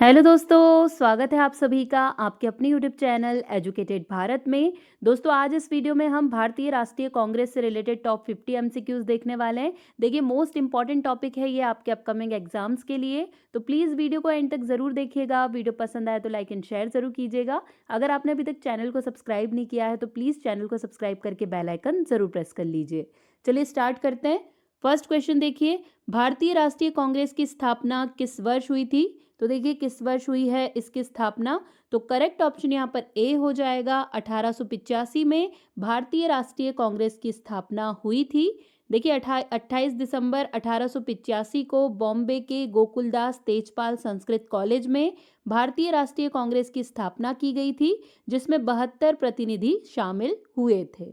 Hello दोस्तों, स्वागत है आप सभी का आपके अपने यूट्यूब चैनल एजुकेटेड भारत में। दोस्तों आज इस वीडियो में हम भारतीय राष्ट्रीय कांग्रेस से रिलेटेड टॉप 50 एमसीक्यूज देखने वाले हैं। देखिए मोस्ट इंपॉर्टेंट टॉपिक है ये आपके अपकमिंग एग्जाम्स के लिए, तो प्लीज़ वीडियो को एंड तक ज़रूर देखिएगा। वीडियो पसंद आए तो लाइक एंड शेयर ज़रूर कीजिएगा। अगर आपने अभी तक चैनल को सब्सक्राइब नहीं किया है तो प्लीज़ चैनल को सब्सक्राइब करके बेल आइकन ज़रूर प्रेस कर लीजिए। चलिए स्टार्ट करते हैं। फर्स्ट क्वेश्चन देखिए, भारतीय राष्ट्रीय कांग्रेस की स्थापना किस वर्ष हुई थी? तो देखिए किस वर्ष हुई है इसकी स्थापना। तो करेक्ट ऑप्शन यहाँ पर ए हो जाएगा, 1885 में भारतीय राष्ट्रीय कांग्रेस की स्थापना हुई थी। देखिए 28 दिसंबर 1885 को बॉम्बे के गोकुलदास तेजपाल संस्कृत कॉलेज में भारतीय राष्ट्रीय कांग्रेस की स्थापना की गई थी, जिसमें 72 प्रतिनिधि शामिल हुए थे।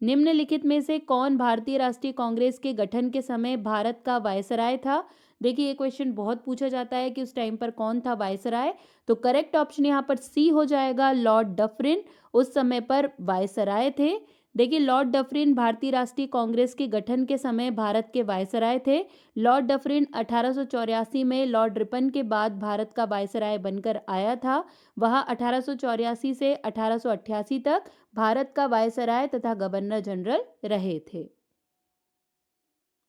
निम्नलिखित में से कौन भारतीय राष्ट्रीय कांग्रेस के गठन के समय भारत का वायसराय था? देखिए ये क्वेश्चन बहुत पूछा जाता है कि उस टाइम पर कौन था वायसराय। तो करेक्ट ऑप्शन यहाँ पर सी हो जाएगा, लॉर्ड डफरिन उस समय पर वायसराय थे। देखिए लॉर्ड डफरिन भारतीय राष्ट्रीय कांग्रेस के गठन के समय भारत के वायसराय थे। लॉर्ड डफरिन 1884 में लॉर्ड रिपन के बाद भारत का वायसराय बनकर आया था। वह 1884 से 1888 तक भारत का वायसराय तथा गवर्नर जनरल रहे थे।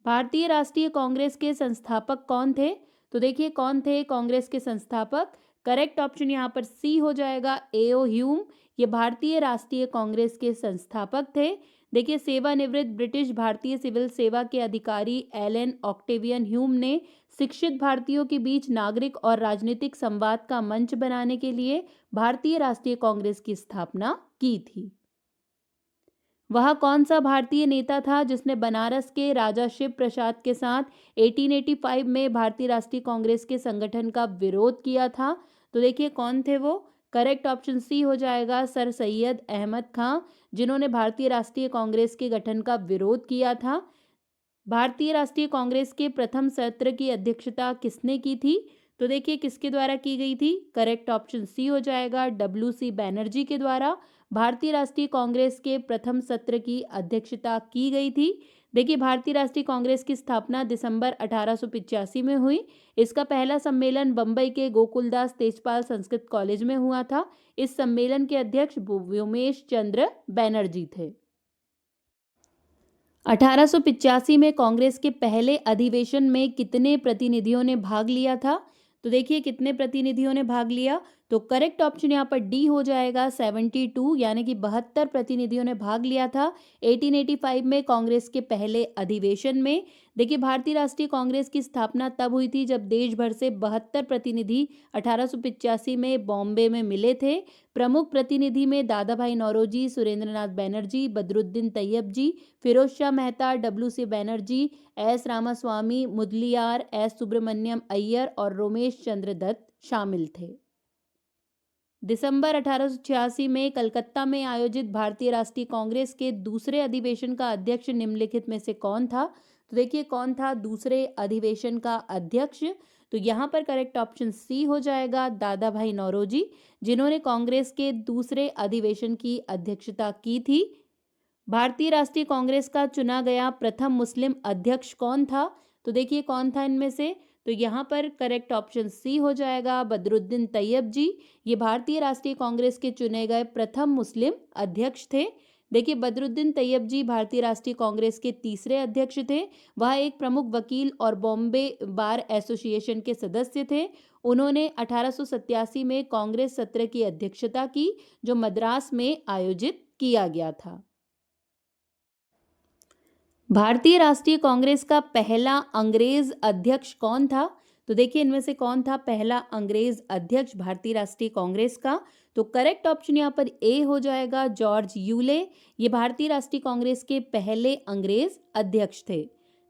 भारतीय राष्ट्रीय कांग्रेस के संस्थापक कौन थे? तो देखिए कौन थे कांग्रेस के संस्थापक। करेक्ट ऑप्शन यहाँ पर सी हो जाएगा, एओ ह्यूम। ये भारतीय राष्ट्रीय कांग्रेस के संस्थापक थे। देखिए सेवानिवृत्त ब्रिटिश भारतीय सिविल सेवा के अधिकारी एलन ऑक्टेवियन ह्यूम ने शिक्षित भारतीयों के बीच नागरिक और राजनीतिक संवाद का मंच बनाने के लिए भारतीय राष्ट्रीय कांग्रेस की स्थापना की थी। वह कौन सा भारतीय नेता था जिसने बनारस के राजा शिव प्रसाद के साथ 1885 में भारतीय राष्ट्रीय कांग्रेस के संगठन का विरोध किया था? तो देखिए कौन थे वो। करेक्ट ऑप्शन सी हो जाएगा, सर सैयद अहमद खां, जिन्होंने भारतीय राष्ट्रीय कांग्रेस के गठन का विरोध किया था। भारतीय राष्ट्रीय कांग्रेस के प्रथम सत्र की अध्यक्षता किसने की थी? तो देखिए किसके द्वारा की गई थी। करेक्ट ऑप्शन सी हो जाएगा, डब्ल्यू सी बैनर्जी के द्वारा भारतीय राष्ट्रीय कांग्रेस के प्रथम सत्र की अध्यक्षता की गई थी। देखिए भारतीय राष्ट्रीय कांग्रेस की स्थापना दिसंबर 1885 में हुई। इसका पहला सम्मेलन बम्बई के गोकुलदास तेजपाल संस्कृत कॉलेज में हुआ था। इस सम्मेलन के अध्यक्ष व्योमेश चंद्र बैनर्जी थे। 1885 में कांग्रेस के पहले अधिवेशन में कितने प्रतिनिधियों ने भाग लिया था? तो देखिए कितने प्रतिनिधियों ने भाग लिया। तो करेक्ट ऑप्शन यहाँ पर डी हो जाएगा, 72, यानी कि 72 प्रतिनिधियों ने भाग लिया था 1885 में कांग्रेस के पहले अधिवेशन में। देखिए भारतीय राष्ट्रीय कांग्रेस की स्थापना तब हुई थी जब देश भर से 72 प्रतिनिधि 1885 में बॉम्बे में मिले थे। प्रमुख प्रतिनिधि में Dadabhai Naoroji, Surendranath Banerjee, Badruddin Tyabji, Pherozeshah Mehta, W C Banerjee, S Ramaswami Mudaliar, S Subramania Iyer और रोमेश चंद्र दत्त शामिल थे। दिसंबर 1886 में कलकत्ता में आयोजित भारतीय राष्ट्रीय कांग्रेस के दूसरे अधिवेशन का अध्यक्ष निम्नलिखित में से कौन था? तो देखिए कौन था दूसरे अधिवेशन का अध्यक्ष। तो यहाँ पर करेक्ट ऑप्शन सी हो जाएगा, दादा भाई नौरोजी, जिन्होंने कांग्रेस के दूसरे अधिवेशन की अध्यक्षता की थी। भारतीय राष्ट्रीय कांग्रेस का चुना गया प्रथम मुस्लिम अध्यक्ष कौन था? तो देखिए कौन था इनमें से। तो यहाँ पर करेक्ट ऑप्शन सी हो जाएगा, बदरुद्दीन तैयब जी। ये भारतीय राष्ट्रीय कांग्रेस के चुने गए प्रथम मुस्लिम अध्यक्ष थे। देखिए बदरुद्दीन तैयब जी भारतीय राष्ट्रीय कांग्रेस के तीसरे अध्यक्ष थे। वह एक प्रमुख वकील और बॉम्बे बार एसोसिएशन के सदस्य थे। उन्होंने 1887 में कांग्रेस सत्र की अध्यक्षता की, जो मद्रास में आयोजित किया गया था। भारतीय राष्ट्रीय कांग्रेस का पहला अंग्रेज अध्यक्ष कौन था? तो देखिए इनमें से कौन था पहला अंग्रेज अध्यक्ष भारतीय राष्ट्रीय कांग्रेस का। तो करेक्ट ऑप्शन यहाँ पर ए हो जाएगा, जॉर्ज यूले। ये भारतीय राष्ट्रीय कांग्रेस के पहले अंग्रेज अध्यक्ष थे।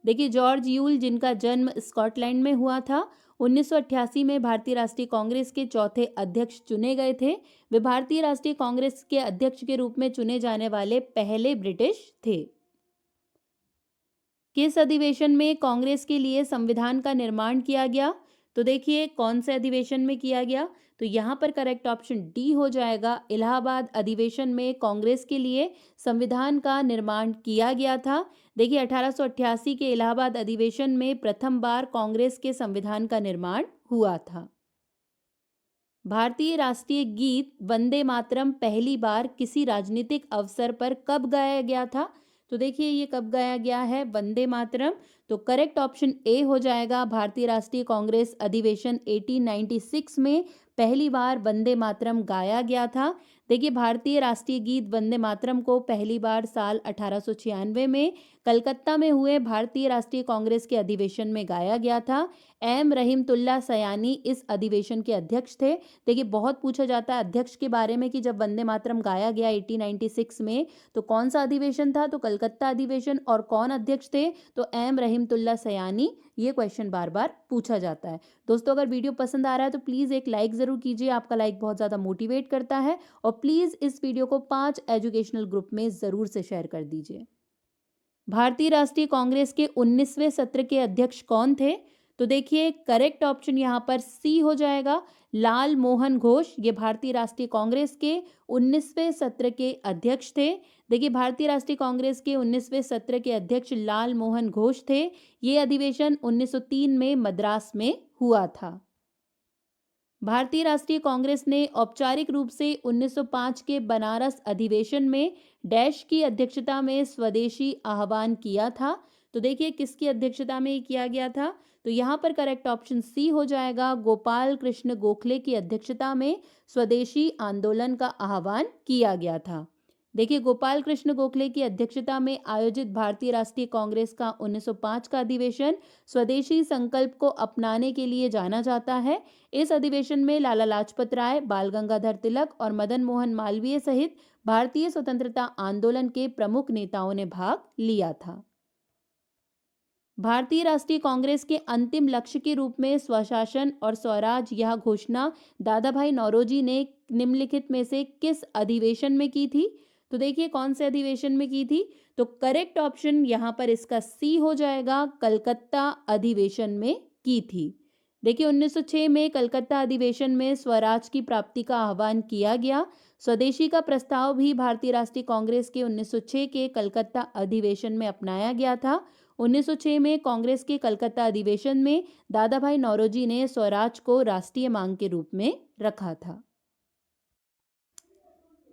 देखिए जॉर्ज यूल, जिनका जन्म स्कॉटलैंड में हुआ था, 1988 में भारतीय राष्ट्रीय कांग्रेस के चौथे अध्यक्ष चुने गए थे। वे भारतीय राष्ट्रीय कांग्रेस के अध्यक्ष के रूप में चुने जाने वाले पहले ब्रिटिश थे। किस अधिवेशन में कांग्रेस के लिए संविधान का निर्माण किया गया? तो देखिए कौन से अधिवेशन में किया गया, तो यहाँ पर करेक्ट ऑप्शन डी हो जाएगा। इलाहाबाद अधिवेशन में कांग्रेस के लिए संविधान का निर्माण किया गया था। देखिए 1888 के इलाहाबाद अधिवेशन में प्रथम बार कांग्रेस के संविधान का निर्माण हुआ था। भारतीय राष्ट्रीय गीत वंदे मातरम पहली बार किसी राजनीतिक अवसर पर कब गाया गया था, तो देखिए ये कब गाया गया है वंदे मातरम, तो करेक्ट ऑप्शन ए हो जाएगा। भारतीय राष्ट्रीय कांग्रेस अधिवेशन 1896 में पहली बार वंदे मातरम गाया गया था। देखिए भारतीय राष्ट्रीय गीत वंदे मातरम को पहली बार साल 1896 में कलकत्ता में हुए भारतीय राष्ट्रीय कांग्रेस के अधिवेशन में गाया गया था। एम रहीमतुल्ला सयानी इस अधिवेशन के अध्यक्ष थे। देखिए बहुत पूछा जाता है अध्यक्ष के बारे में कि जब वंदे मातरम गाया गया 1896 में तो कौन सा अधिवेशन था, तो कलकत्ता अधिवेशन, और कौन अध्यक्ष थे, तो एम रहीमतुल्ला सयानी। ये क्वेश्चन बार बार पूछा जाता है। दोस्तों अगर वीडियो पसंद आ रहा है तो प्लीज़ एक लाइक ज़रूर कीजिए, आपका लाइक बहुत ज़्यादा मोटिवेट करता है, और प्लीज़ इस वीडियो को 5 एजुकेशनल ग्रुप में ज़रूर से शेयर कर दीजिए। भारतीय राष्ट्रीय कांग्रेस के 19वें सत्र के अध्यक्ष कौन थे, तो देखिए करेक्ट ऑप्शन यहाँ पर सी हो जाएगा, लाल मोहन घोष। ये भारतीय राष्ट्रीय कांग्रेस के 19वें सत्र के अध्यक्ष थे। देखिए भारतीय राष्ट्रीय कांग्रेस के 19वें सत्र के अध्यक्ष लाल मोहन घोष थे। ये अधिवेशन 1903 में मद्रास में हुआ था। भारतीय राष्ट्रीय कांग्रेस ने औपचारिक रूप से 1905 के बनारस अधिवेशन में डैश की अध्यक्षता में स्वदेशी आह्वान किया था, तो देखिए किसकी अध्यक्षता में ये किया गया था, तो यहाँ पर करेक्ट ऑप्शन सी हो जाएगा। गोपाल कृष्ण गोखले की अध्यक्षता में स्वदेशी आंदोलन का आह्वान किया गया था। देखिए गोपाल कृष्ण गोखले की अध्यक्षता में आयोजित भारतीय राष्ट्रीय कांग्रेस का 1905 का अधिवेशन स्वदेशी संकल्प को अपनाने के लिए जाना जाता है। इस अधिवेशन में लाला लाजपत राय, बाल गंगाधर तिलक और मदन मोहन मालवीय सहित भारतीय स्वतंत्रता आंदोलन के प्रमुख नेताओं ने भाग लिया था। भारतीय राष्ट्रीय कांग्रेस के अंतिम लक्ष्य के रूप में स्वशासन और स्वराज यह घोषणा दादा भाई नौरोजी ने निम्नलिखित में से किस अधिवेशन में की थी, तो देखिए कौन से अधिवेशन में की थी, तो करेक्ट ऑप्शन यहाँ पर इसका सी हो जाएगा, कलकत्ता अधिवेशन में की थी। देखिए 1906 में कलकत्ता अधिवेशन में स्वराज की प्राप्ति का आह्वान किया गया। स्वदेशी का प्रस्ताव भी भारतीय राष्ट्रीय कांग्रेस के 1906 के कलकत्ता अधिवेशन में अपनाया गया था। 1906 में कांग्रेस के कलकत्ता अधिवेशन में दादा भाई नौरोजी ने स्वराज को राष्ट्रीय मांग के रूप में रखा था।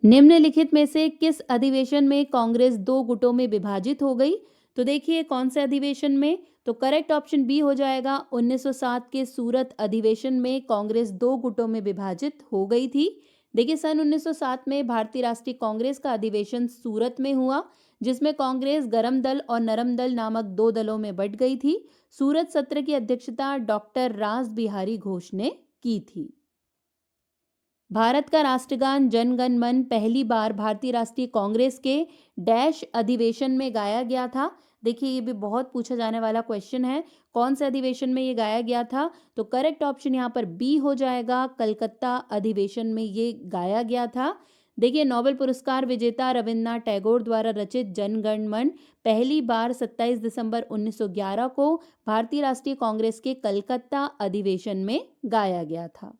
निम्नलिखित में से किस अधिवेशन में कांग्रेस 2 गुटों में विभाजित हो गई, तो देखिए कौन से अधिवेशन में, तो करेक्ट ऑप्शन बी हो जाएगा। 1907 के सूरत अधिवेशन में कांग्रेस 2 गुटों में विभाजित हो गई थी। देखिए सन 1907 में भारतीय राष्ट्रीय कांग्रेस का अधिवेशन सूरत में हुआ, जिसमें कांग्रेस गरम दल और नरम दल नामक 2 दलों में बंट गई थी। सूरत सत्र की अध्यक्षता डॉक्टर रास बिहारी घोष ने की थी। भारत का राष्ट्रगान जन गण मन पहली बार भारतीय राष्ट्रीय कांग्रेस के डैश अधिवेशन में गाया गया था। देखिए ये भी बहुत पूछा जाने वाला क्वेश्चन है, कौन से अधिवेशन में ये गाया गया था, तो करेक्ट ऑप्शन यहाँ पर बी हो जाएगा, कलकत्ता अधिवेशन में ये गाया गया था। देखिए नोबेल पुरस्कार विजेता रविन्द्रनाथ टैगोर द्वारा रचित जन गण मन पहली बार 27 दिसंबर 1911 को भारतीय राष्ट्रीय कांग्रेस के कलकत्ता अधिवेशन में गाया गया था।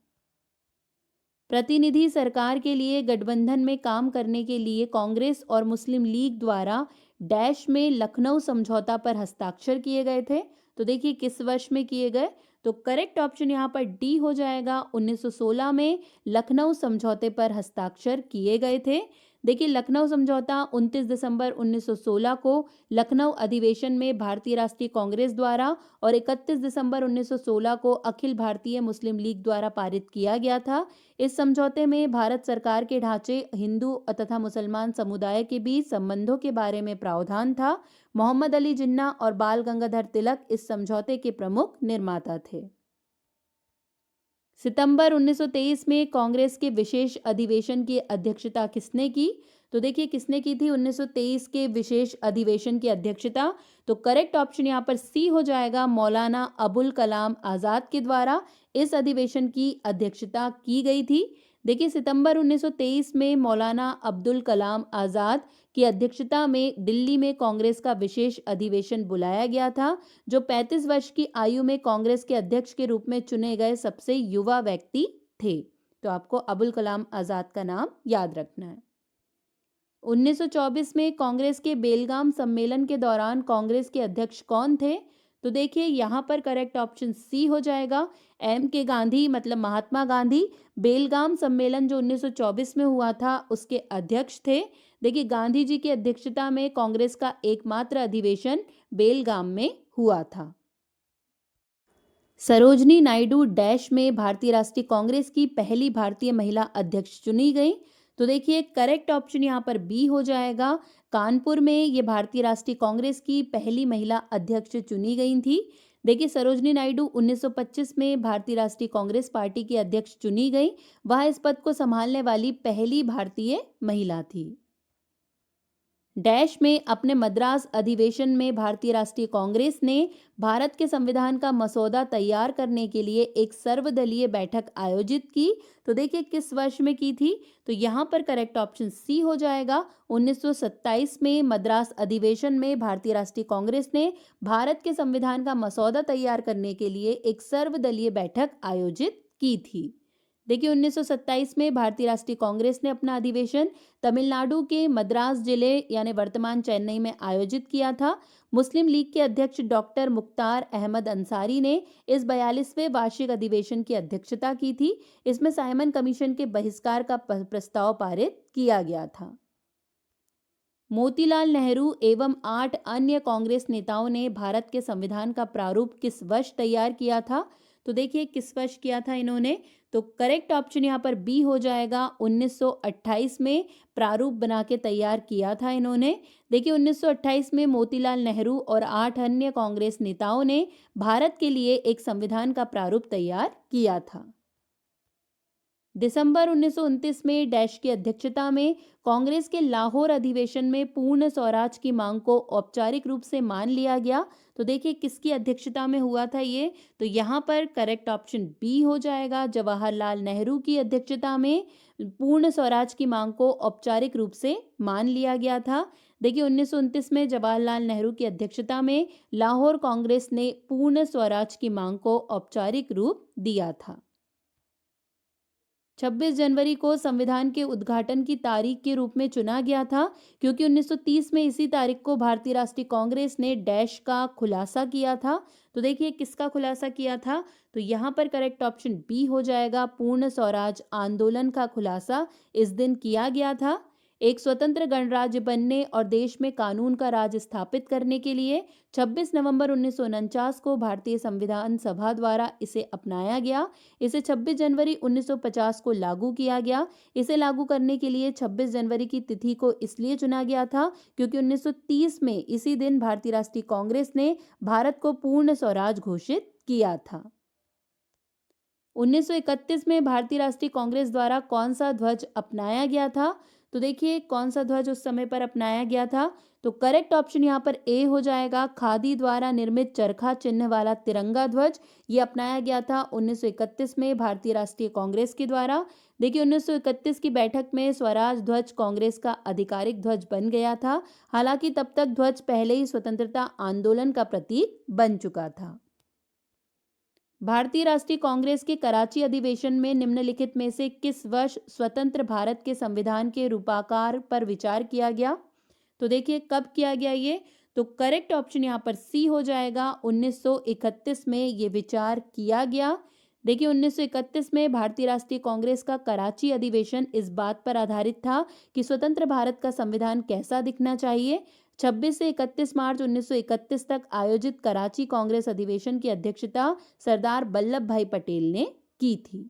प्रतिनिधि सरकार के लिए गठबंधन में काम करने के लिए कांग्रेस और मुस्लिम लीग द्वारा डैश में लखनऊ समझौता पर हस्ताक्षर किए गए थे, तो देखिए किस वर्ष में किए गए, तो करेक्ट ऑप्शन यहाँ पर डी हो जाएगा। 1916 में लखनऊ समझौते पर हस्ताक्षर किए गए थे। देखिए लखनऊ समझौता 29 दिसंबर 1916 को लखनऊ अधिवेशन में भारतीय राष्ट्रीय कांग्रेस द्वारा और 31 दिसंबर 1916 को अखिल भारतीय मुस्लिम लीग द्वारा पारित किया गया था। इस समझौते में भारत सरकार के ढांचे, हिंदू तथा मुसलमान समुदाय के बीच संबंधों के बारे में प्रावधान था। मोहम्मद अली जिन्ना और बाल गंगाधर तिलक इस समझौते के प्रमुख निर्माता थे। सितंबर 1923 में कांग्रेस के विशेष अधिवेशन की अध्यक्षता किसने की, तो देखिए किसने की थी 1923 के विशेष अधिवेशन की अध्यक्षता, तो करेक्ट ऑप्शन यहाँ पर सी हो जाएगा, मौलाना अबुल कलाम आज़ाद के द्वारा इस अधिवेशन की अध्यक्षता की गई थी। देखिए सितंबर 1923 में मौलाना अब्दुल कलाम आज़ाद की अध्यक्षता में दिल्ली में कांग्रेस का विशेष अधिवेशन बुलाया गया था, जो 35 वर्ष की आयु में कांग्रेस के अध्यक्ष के रूप में चुने गए सबसे युवा व्यक्ति थे। तो आपको अबुल कलाम आज़ाद का नाम याद रखना है। 1924 में कांग्रेस के बेलगाम सम्मेलन के दौरान कांग्रेस के अध्यक्ष कौन थे? तो देखिए यहाँ पर करेक्ट ऑप्शन सी हो जाएगा, एम के गांधी, मतलब महात्मा गांधी। बेलगाम सम्मेलन जो 1924 में हुआ था उसके अध्यक्ष थे। देखिए गांधी जी की अध्यक्षता में कांग्रेस का एकमात्र अधिवेशन बेलगाम में हुआ था। सरोजनी नायडू डैश में भारतीय राष्ट्रीय कांग्रेस की पहली भारतीय महिला अध्यक्ष चुनी गई। तो देखिए करेक्ट ऑप्शन यहाँ पर बी हो जाएगा, कानपुर में ये भारतीय राष्ट्रीय कांग्रेस की पहली महिला अध्यक्ष चुनी गई थी। देखिए सरोजनी नायडू 1925 में भारतीय राष्ट्रीय कांग्रेस पार्टी की अध्यक्ष चुनी गई। वह इस पद को संभालने वाली पहली भारतीय महिला थी। डैश में अपने मद्रास अधिवेशन में भारतीय राष्ट्रीय कांग्रेस ने भारत के संविधान का मसौदा तैयार करने के लिए एक सर्वदलीय बैठक आयोजित की। तो देखिए किस वर्ष में की थी? तो यहाँ पर करेक्ट ऑप्शन सी हो जाएगा, 1927 में मद्रास अधिवेशन में भारतीय राष्ट्रीय कांग्रेस ने भारत के संविधान का मसौदा तैयार करने के लिए एक सर्वदलीय बैठक आयोजित की थी। देखिए 1927 में भारतीय राष्ट्रीय कांग्रेस ने अपना अधिवेशन तमिलनाडु के मद्रास जिले यानी वर्तमान चेन्नई में आयोजित किया था। मुस्लिम लीग के अध्यक्ष डॉक्टर मुख्तार अहमद अंसारी ने इस 42वें वार्षिक अधिवेशन की अध्यक्षता की थी। इसमें साइमन कमीशन के बहिष्कार का प्रस्ताव पारित किया गया था। मोतीलाल नेहरू एवं 8 अन्य कांग्रेस नेताओं ने भारत के संविधान का प्रारूप किस वर्ष तैयार किया था? तो देखिए किस वर्ष किया था इन्होंने? तो करेक्ट ऑप्शन यहाँ पर बी हो जाएगा, 1928 में प्रारूप बना के तैयार किया था इन्होंने। देखिए 1928 में मोतीलाल नेहरू और 8 अन्य कांग्रेस नेताओं ने भारत के लिए एक संविधान का प्रारूप तैयार किया था। दिसंबर 1929 में डैश की अध्यक्षता में कांग्रेस के लाहौर अधिवेशन में पूर्ण स्वराज की मांग को औपचारिक रूप से मान लिया गया। तो देखिए किसकी अध्यक्षता में हुआ था ये? तो यहाँ पर करेक्ट ऑप्शन बी हो जाएगा, जवाहरलाल नेहरू की अध्यक्षता में पूर्ण स्वराज की मांग को औपचारिक रूप से मान लिया गया था। देखिए 1929 में जवाहरलाल नेहरू की अध्यक्षता में लाहौर कांग्रेस ने पूर्ण स्वराज की मांग को औपचारिक रूप दिया था। 26 जनवरी को संविधान के उद्घाटन की तारीख के रूप में चुना गया था, क्योंकि 1930 में इसी तारीख को भारतीय राष्ट्रीय कांग्रेस ने डैश का खुलासा किया था। तो देखिए किसका खुलासा किया था? तो यहाँ पर करेक्ट ऑप्शन बी हो जाएगा, पूर्ण स्वराज आंदोलन का खुलासा इस दिन किया गया था। एक स्वतंत्र गणराज्य बनने और देश में कानून का राज स्थापित करने के लिए 26 नवंबर 1949 को भारतीय संविधान सभा द्वारा इसे अपनाया गया। इसे 26 जनवरी 1950 को लागू किया गया। इसे लागू करने के लिए 26 जनवरी की तिथि को इसलिए चुना गया था क्योंकि 1930 में इसी दिन भारतीय राष्ट्रीय कांग्रेस ने भारत को पूर्ण स्वराज घोषित किया था। 1931 में भारतीय राष्ट्रीय कांग्रेस द्वारा कौन सा ध्वज अपनाया गया था? तो देखिए कौन सा ध्वज उस समय पर अपनाया गया था? तो करेक्ट ऑप्शन यहाँ पर ए हो जाएगा, खादी द्वारा निर्मित चरखा चिन्ह वाला तिरंगा ध्वज। ये अपनाया गया था 1931 में भारतीय राष्ट्रीय कांग्रेस के द्वारा। देखिए 1931 की बैठक में स्वराज ध्वज कांग्रेस का आधिकारिक ध्वज बन गया था। हालांकि तब तक ध्वज पहले ही स्वतंत्रता आंदोलन का प्रतीक बन चुका था। भारतीय राष्ट्रीय कांग्रेस के कराची अधिवेशन में निम्नलिखित में से किस वर्ष स्वतंत्र भारत के संविधान के रूपाकार पर विचार किया गया? तो देखिए कब किया गया ये? तो करेक्ट ऑप्शन यहाँ पर सी हो जाएगा, 1931 में ये विचार किया गया। देखिए 1931 में भारतीय राष्ट्रीय कांग्रेस का कराची अधिवेशन इस बात पर आधारित था कि स्वतंत्र भारत का संविधान कैसा दिखना चाहिए। 26 से 31 मार्च 1931 तक आयोजित कराची कांग्रेस अधिवेशन की अध्यक्षता सरदार वल्लभ भाई पटेल ने की थी।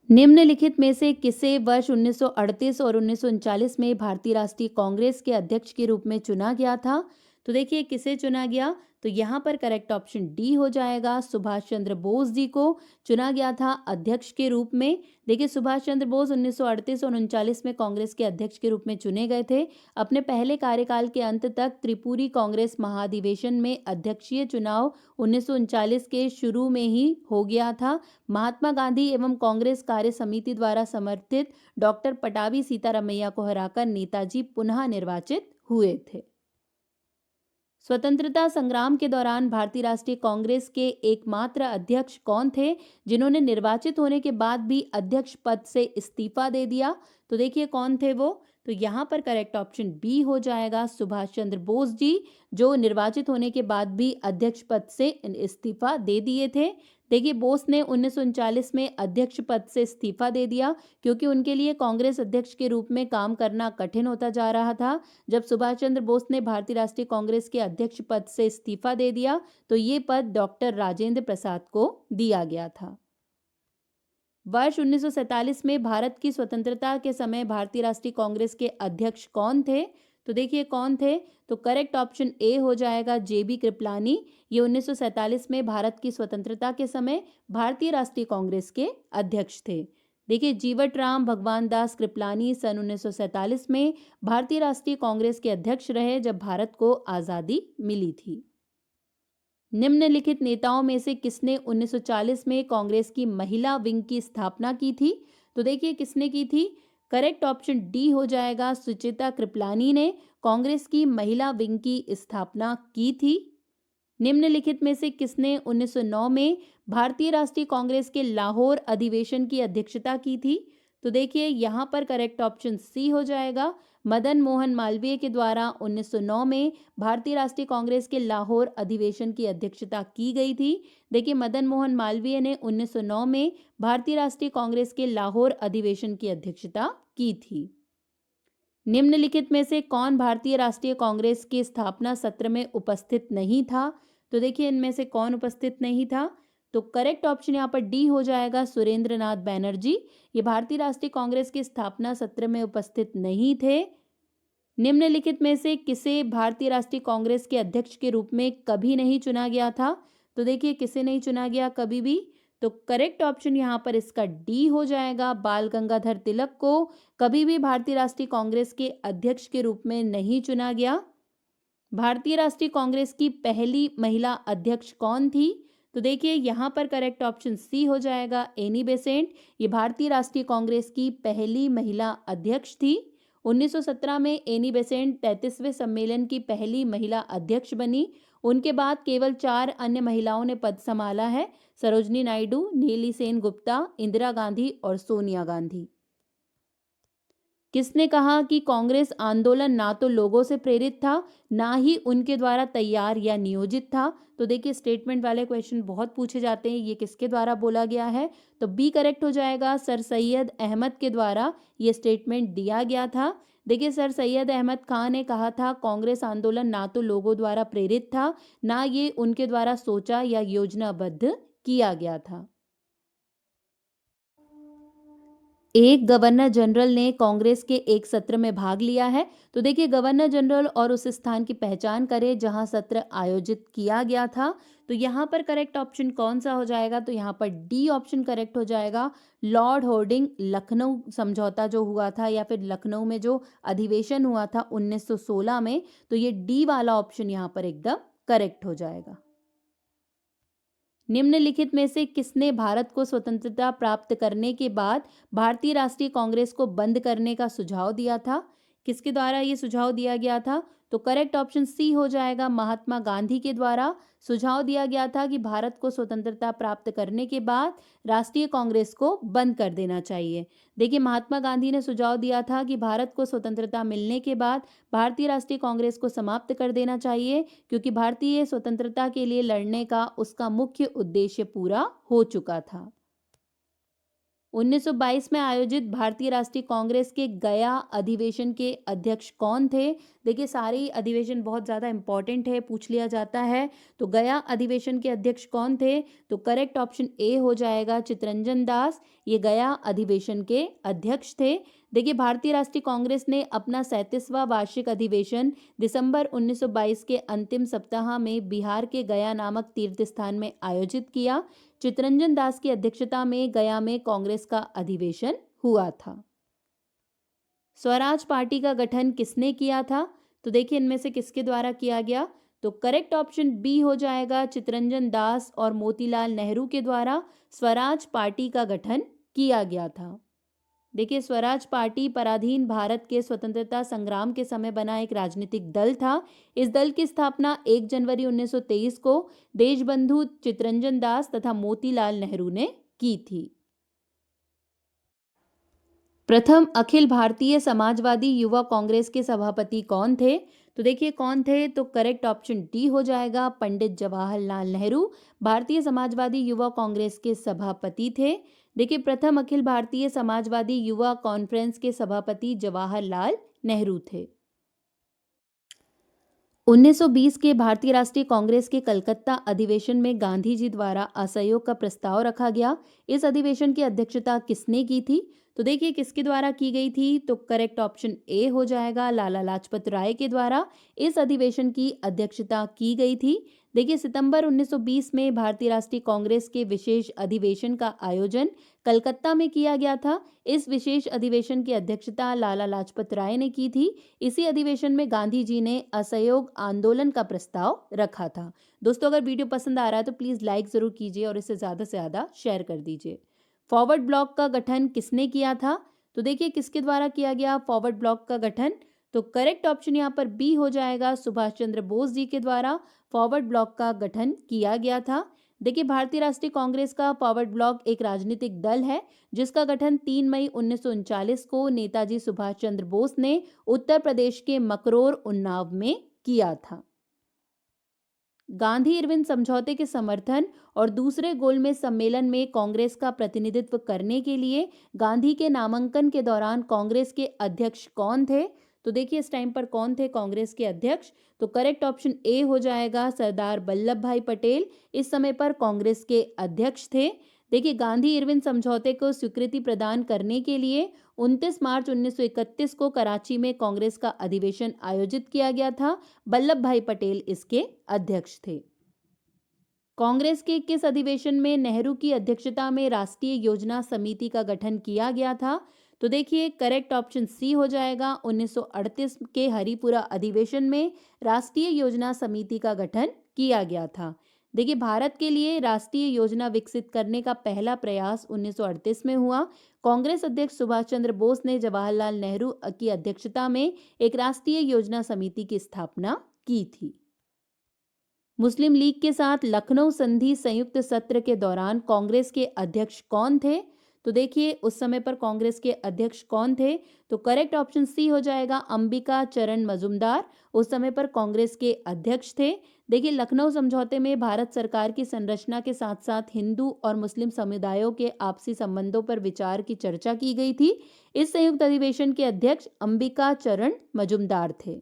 निम्नलिखित में से किसे वर्ष 1938 और 1939 में भारतीय राष्ट्रीय कांग्रेस के अध्यक्ष के रूप में चुना गया था? तो देखिए किसे चुना गया? तो यहाँ पर करेक्ट ऑप्शन डी हो जाएगा। सुभाष चंद्र बोस जी को चुना गया था अध्यक्ष के रूप में। देखिए सुभाष चंद्र बोस 1938 और 39 में कांग्रेस के अध्यक्ष के रूप में चुने गए थे। अपने पहले कार्यकाल के अंत तक त्रिपुरी कांग्रेस महाधिवेशन में अध्यक्षीय चुनाव 1939 के शुरू में ही हो गया था। महात्मा गांधी एवं कांग्रेस कार्य समिति द्वारा समर्थित डॉक्टर पटाभी सीतारामैया को हराकर नेताजी पुनः निर्वाचित हुए थे। स्वतंत्रता संग्राम के दौरान भारतीय राष्ट्रीय कांग्रेस के एकमात्र अध्यक्ष कौन थे जिन्होंने निर्वाचित होने के बाद भी अध्यक्ष पद से इस्तीफा दे दिया? तो देखिए कौन थे वो। तो यहाँ पर करेक्ट ऑप्शन बी हो जाएगा, सुभाष चंद्र बोस जी, जो निर्वाचित होने के बाद भी अध्यक्ष पद से इस्तीफा दे दिए थे। देखिए बोस ने 1939 में अध्यक्ष पद से इस्तीफा दे दिया क्योंकि उनके लिए कांग्रेस अध्यक्ष के रूप में काम करना कठिन होता जा रहा था। जब सुभाष चंद्र बोस ने भारतीय राष्ट्रीय कांग्रेस के अध्यक्ष पद से इस्तीफा दे दिया तो ये पद डॉक्टर राजेंद्र प्रसाद को दिया गया था। वर्ष 1947 में भारत की स्वतंत्रता के समय भारतीय राष्ट्रीय कांग्रेस के अध्यक्ष कौन थे? तो देखिए कौन थे, तो करेक्ट ऑप्शन ए हो जाएगा, जेबी कृपलानी। ये 1947 में भारत की स्वतंत्रता के समय भारतीय राष्ट्रीय कांग्रेस के अध्यक्ष थे। देखिए जीवट राम भगवान दास कृपलानी सन 1947 में भारतीय राष्ट्रीय कांग्रेस के अध्यक्ष रहे जब भारत को आज़ादी मिली थी। निम्नलिखित नेताओं में से किसने 1940 में कांग्रेस की महिला विंग की स्थापना की थी? तो देखिए किसने की थी, करेक्ट ऑप्शन डी हो जाएगा, सुचिता कृपलानी ने कांग्रेस की महिला विंग की स्थापना की थी। निम्नलिखित में से किसने 1909 में भारतीय राष्ट्रीय कांग्रेस के लाहौर अधिवेशन की अध्यक्षता की थी? तो देखिए यहाँ पर करेक्ट ऑप्शन सी हो जाएगा, मदन मोहन मालवीय के द्वारा 1909 में भारतीय राष्ट्रीय कांग्रेस के लाहौर अधिवेशन की अध्यक्षता की गई थी। देखिए मदन मोहन मालवीय ने 1909 में भारतीय राष्ट्रीय कांग्रेस के लाहौर अधिवेशन की अध्यक्षता की थी। निम्नलिखित में से कौन भारतीय राष्ट्रीय कांग्रेस के स्थापना सत्र में उपस्थित नहीं था? तो देखिए इनमें से कौन उपस्थित नहीं था, तो करेक्ट ऑप्शन यहाँ पर डी हो जाएगा, सुरेंद्र नाथ बैनर्जी। ये भारतीय राष्ट्रीय कांग्रेस के स्थापना सत्र में उपस्थित नहीं थे। निम्नलिखित में से किसे भारतीय राष्ट्रीय कांग्रेस के अध्यक्ष के रूप में कभी नहीं चुना गया था? तो देखिए किसे नहीं चुना गया कभी भी, तो करेक्ट ऑप्शन यहाँ पर इसका डी हो जाएगा, बाल गंगाधर तिलक को कभी भी भारतीय राष्ट्रीय कांग्रेस के अध्यक्ष के रूप में नहीं चुना गया। भारतीय राष्ट्रीय कांग्रेस की पहली महिला अध्यक्ष कौन थी? तो देखिए यहाँ पर करेक्ट ऑप्शन सी हो जाएगा, एनी बेसेंट। ये भारतीय राष्ट्रीय कांग्रेस की पहली महिला अध्यक्ष थी। 1917 में एनी बेसेंट 33वें सम्मेलन की पहली महिला अध्यक्ष बनी। उनके बाद केवल 4 अन्य महिलाओं ने पद संभाला है, सरोजनी नायडू, नीली सेन गुप्ता, इंदिरा गांधी और सोनिया गांधी। किसने कहा कि कांग्रेस आंदोलन ना तो लोगों से प्रेरित था ना ही उनके द्वारा तैयार या नियोजित था? तो देखिए स्टेटमेंट वाले क्वेश्चन बहुत पूछे जाते हैं, ये किसके द्वारा बोला गया है? तो बी करेक्ट हो जाएगा, सर सैयद अहमद के द्वारा ये स्टेटमेंट दिया गया था। देखिए सर सैयद अहमद खान ने कहा था कांग्रेस आंदोलन ना तो लोगों द्वारा प्रेरित था ना ये उनके द्वारा सोचा या योजनाबद्ध किया गया था। एक गवर्नर जनरल ने कांग्रेस के एक सत्र में भाग लिया है। तो देखिए गवर्नर जनरल और उस स्थान की पहचान करें जहां सत्र आयोजित किया गया था। तो यहाँ पर करेक्ट ऑप्शन कौन सा हो जाएगा, तो यहाँ पर डी ऑप्शन करेक्ट हो जाएगा, लॉर्ड होर्डिंग लखनऊ समझौता जो हुआ था या फिर लखनऊ में जो अधिवेशन हुआ था 1916 में, तो ये डी वाला ऑप्शन यहाँ पर एकदम करेक्ट हो जाएगा। निम्नलिखित में से किसने भारत को स्वतंत्रता प्राप्त करने के बाद भारतीय राष्ट्रीय कांग्रेस को बंद करने का सुझाव दिया था? किसके द्वारा ये सुझाव दिया गया था? तो करेक्ट ऑप्शन सी हो जाएगा, महात्मा गांधी के द्वारा सुझाव दिया गया था कि भारत को स्वतंत्रता प्राप्त करने के बाद राष्ट्रीय कांग्रेस को बंद कर देना चाहिए। देखिए महात्मा गांधी ने सुझाव दिया था कि भारत को स्वतंत्रता मिलने के बाद भारतीय राष्ट्रीय कांग्रेस को समाप्त कर देना चाहिए क्योंकि भारतीय स्वतंत्रता के लिए लड़ने का उसका मुख्य उद्देश्य पूरा हो चुका था। 1922 में आयोजित भारतीय राष्ट्रीय कांग्रेस के गया अधिवेशन के अध्यक्ष कौन थे? देखिए सारे ही अधिवेशन बहुत ज़्यादा इंपॉर्टेंट है, पूछ लिया जाता है। तो गया अधिवेशन के अध्यक्ष कौन थे? तो करेक्ट ऑप्शन ए हो जाएगा, चितरंजन दास। ये गया अधिवेशन के अध्यक्ष थे। देखिए भारतीय राष्ट्रीय कांग्रेस ने अपना 37वां वार्षिक अधिवेशन दिसंबर 1922 के अंतिम सप्ताह में बिहार के गया नामक तीर्थ स्थान में आयोजित किया। चितरंजन दास की अध्यक्षता में गया में कांग्रेस का अधिवेशन हुआ था। स्वराज पार्टी का गठन किसने किया था? तो देखिए इनमें से किसके द्वारा किया गया? तो करेक्ट ऑप्शन बी हो जाएगा, चितरंजन दास और मोतीलाल नेहरू के द्वारा स्वराज पार्टी का गठन किया गया था। देखिए स्वराज पार्टी पराधीन भारत के स्वतंत्रता संग्राम के समय बना एक राजनीतिक दल था। इस दल की स्थापना 1 जनवरी 1923 को देशबंधु चितरंजन दास तथा मोतीलाल नेहरू ने की थी। प्रथम अखिल भारतीय समाजवादी युवा कांग्रेस के सभापति कौन थे? तो देखिए कौन थे, तो करेक्ट ऑप्शन डी हो जाएगा, पंडित जवाहरलाल नेहरू भारतीय समाजवादी युवा कांग्रेस के सभापति थे। देखिए प्रथम अखिल भारतीय समाजवादी युवा कॉन्फ्रेंस के सभापति जवाहरलाल नेहरू थे। 1920 के भारतीय राष्ट्रीय कांग्रेस के कलकत्ता अधिवेशन में गांधी जी द्वारा असहयोग का प्रस्ताव रखा गया। इस अधिवेशन की अध्यक्षता किसने की थी? तो देखिए किसके द्वारा की गई थी, तो करेक्ट ऑप्शन ए हो जाएगा, लाला लाजपत राय के द्वारा इस अधिवेशन की अध्यक्षता की गई थी। देखिए सितंबर 1920 में भारतीय राष्ट्रीय कांग्रेस के विशेष अधिवेशन का आयोजन कलकत्ता में किया गया था। इस विशेष अधिवेशन की अध्यक्षता लाला लाजपत राय ने की थी। इसी अधिवेशन में गांधी जी ने असहयोग आंदोलन का प्रस्ताव रखा था। दोस्तों अगर वीडियो पसंद आ रहा है तो प्लीज लाइक जरूर कीजिए और इसे ज्यादा से ज्यादा शेयर कर दीजिए। फॉरवर्ड ब्लॉक का गठन किसने किया था? तो देखिए किसके द्वारा किया गया फॉरवर्ड ब्लॉक का गठन? तो करेक्ट ऑप्शन यहाँ पर बी हो जाएगा, सुभाष चंद्र बोस जी के द्वारा फॉरवर्ड ब्लॉक का गठन किया गया था। देखिए भारतीय राष्ट्रीय कांग्रेस का फॉरवर्ड ब्लॉक एक राजनीतिक दल है जिसका गठन 3 मई 1939 को नेताजी सुभाष चंद्र बोस ने उत्तर प्रदेश के मकरोर उन्नाव में किया था। गांधी इरविन समझौते के समर्थन और दूसरे गोलमेज सम्मेलन में कांग्रेस का प्रतिनिधित्व करने के लिए गांधी के नामांकन के दौरान कांग्रेस के अध्यक्ष कौन थे? तो देखिए इस टाइम पर कौन थे कांग्रेस के अध्यक्ष? तो करेक्ट ऑप्शन ए हो जाएगा, सरदार वल्लभ भाई पटेल इस समय पर कांग्रेस के अध्यक्ष थे। देखिए गांधी इरविन समझौते को स्वीकृति प्रदान करने के लिए 29 मार्च 1931 को कराची में कांग्रेस का अधिवेशन आयोजित किया गया था। वल्लभ भाई पटेल इसके अध्यक्ष थे। कांग्रेस के किस अधिवेशन में नेहरू की अध्यक्षता में राष्ट्रीय योजना समिति का गठन किया गया था? तो देखिए करेक्ट ऑप्शन सी हो जाएगा, 1938 के हरिपुरा अधिवेशन में राष्ट्रीय योजना समिति का गठन किया गया था। देखिए भारत के लिए राष्ट्रीय योजना विकसित करने का पहला प्रयास 1938 में हुआ। कांग्रेस अध्यक्ष सुभाष चंद्र बोस ने जवाहरलाल नेहरू की अध्यक्षता में एक राष्ट्रीय योजना समिति की स्थापना की थी। मुस्लिम लीग के साथ लखनऊ संधि संयुक्त सत्र के दौरान कांग्रेस के अध्यक्ष कौन थे? तो देखिए उस समय पर कांग्रेस के अध्यक्ष कौन थे? तो करेक्ट ऑप्शन सी हो जाएगा, अंबिका चरण मजुमदार उस समय पर कांग्रेस के अध्यक्ष थे। देखिए लखनऊ समझौते में भारत सरकार की संरचना के साथ साथ हिंदू और मुस्लिम समुदायों के आपसी संबंधों पर विचार की चर्चा की गई थी। इस संयुक्त अधिवेशन के अध्यक्ष अंबिका चरण मजुमदार थे।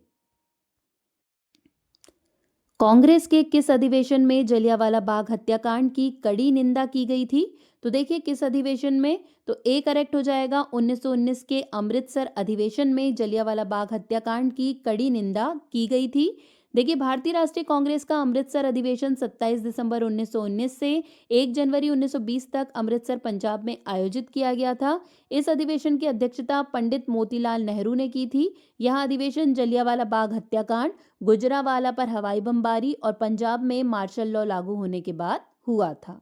कांग्रेस के किस अधिवेशन में जलियांवाला बाग हत्याकांड की कड़ी निंदा की गई थी? तो देखिए किस अधिवेशन में? तो ए करेक्ट हो जाएगा, 1919 के अमृतसर अधिवेशन में जलियांवाला बाग हत्याकांड की कड़ी निंदा की गई थी। देखिए भारतीय राष्ट्रीय कांग्रेस का अमृतसर अधिवेशन 27 दिसंबर 1919 से 1 जनवरी 1920 तक अमृतसर पंजाब में आयोजित किया गया था। इस अधिवेशन की अध्यक्षता पंडित मोतीलाल नेहरू ने की थी। यह अधिवेशन जलियांवाला बाग हत्याकांड, गुजरांवाला पर हवाई बमबारी और पंजाब में मार्शल लॉ लागू होने के बाद हुआ था।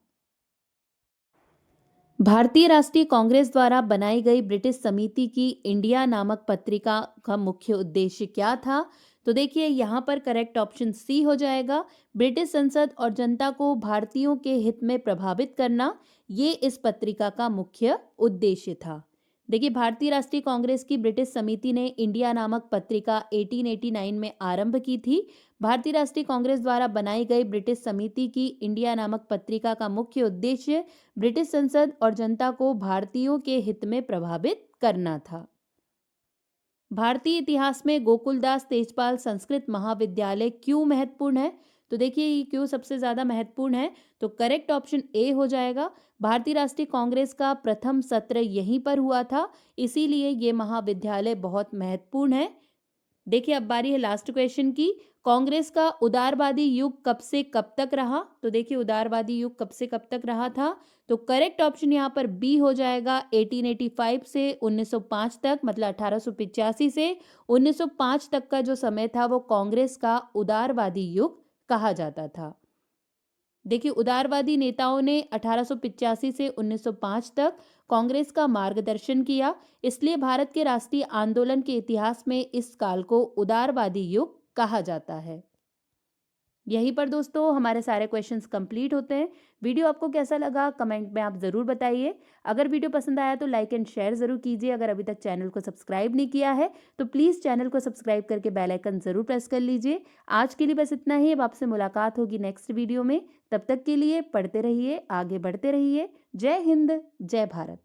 भारतीय राष्ट्रीय कांग्रेस द्वारा बनाई गई ब्रिटिश समिति की इंडिया नामक पत्रिका का मुख्य उद्देश्य क्या था? तो देखिए यहाँ पर करेक्ट ऑप्शन सी हो जाएगा, ब्रिटिश संसद और जनता को भारतीयों के हित में प्रभावित करना, ये इस पत्रिका का मुख्य उद्देश्य था। देखिए भारतीय राष्ट्रीय कांग्रेस की ब्रिटिश समिति ने इंडिया नामक पत्रिका 1889 में आरंभ की थी। भारतीय राष्ट्रीय कांग्रेस द्वारा बनाई गई ब्रिटिश समिति की इंडिया नामक पत्रिका का मुख्य उद्देश्य ब्रिटिश संसद और जनता को भारतीयों के हित में प्रभावित करना था। भारतीय इतिहास में गोकुलदास तेजपाल संस्कृत महाविद्यालय क्यों महत्वपूर्ण है? तो देखिए ये क्यों सबसे ज़्यादा महत्वपूर्ण है, तो करेक्ट ऑप्शन ए हो जाएगा। भारतीय राष्ट्रीय कांग्रेस का प्रथम सत्र यहीं पर हुआ था, इसीलिए ये महाविद्यालय बहुत महत्वपूर्ण है। देखिए अब बारी है लास्ट क्वेश्चन की। कांग्रेस का उदारवादी युग कब से कब तक रहा? तो देखिए उदारवादी युग कब से कब तक रहा था? तो करेक्ट ऑप्शन यहाँ पर बी हो जाएगा 1885 से 1905 तक, मतलब 1885 से 1905 तक का जो समय था वो कांग्रेस का उदारवादी युग कहा जाता था। देखिए उदारवादी नेताओं ने 1885 से 1905 तक कांग्रेस का मार्गदर्शन किया, इसलिए भारत के राष्ट्रीय आंदोलन के इतिहास में इस काल को उदारवादी युग कहा जाता है। यहीं पर दोस्तों हमारे सारे क्वेश्चंस कंप्लीट होते हैं। वीडियो आपको कैसा लगा कमेंट में आप ज़रूर बताइए। अगर वीडियो पसंद आया तो लाइक एंड शेयर ज़रूर कीजिए। अगर अभी तक चैनल को सब्सक्राइब नहीं किया है तो प्लीज़ चैनल को सब्सक्राइब करके बेल आइकन ज़रूर प्रेस कर लीजिए। आज के लिए बस इतना ही। अब आपसे मुलाकात होगी नेक्स्ट वीडियो में। तब तक के लिए पढ़ते रहिए, आगे बढ़ते रहिए। जय हिंद, जय भारत।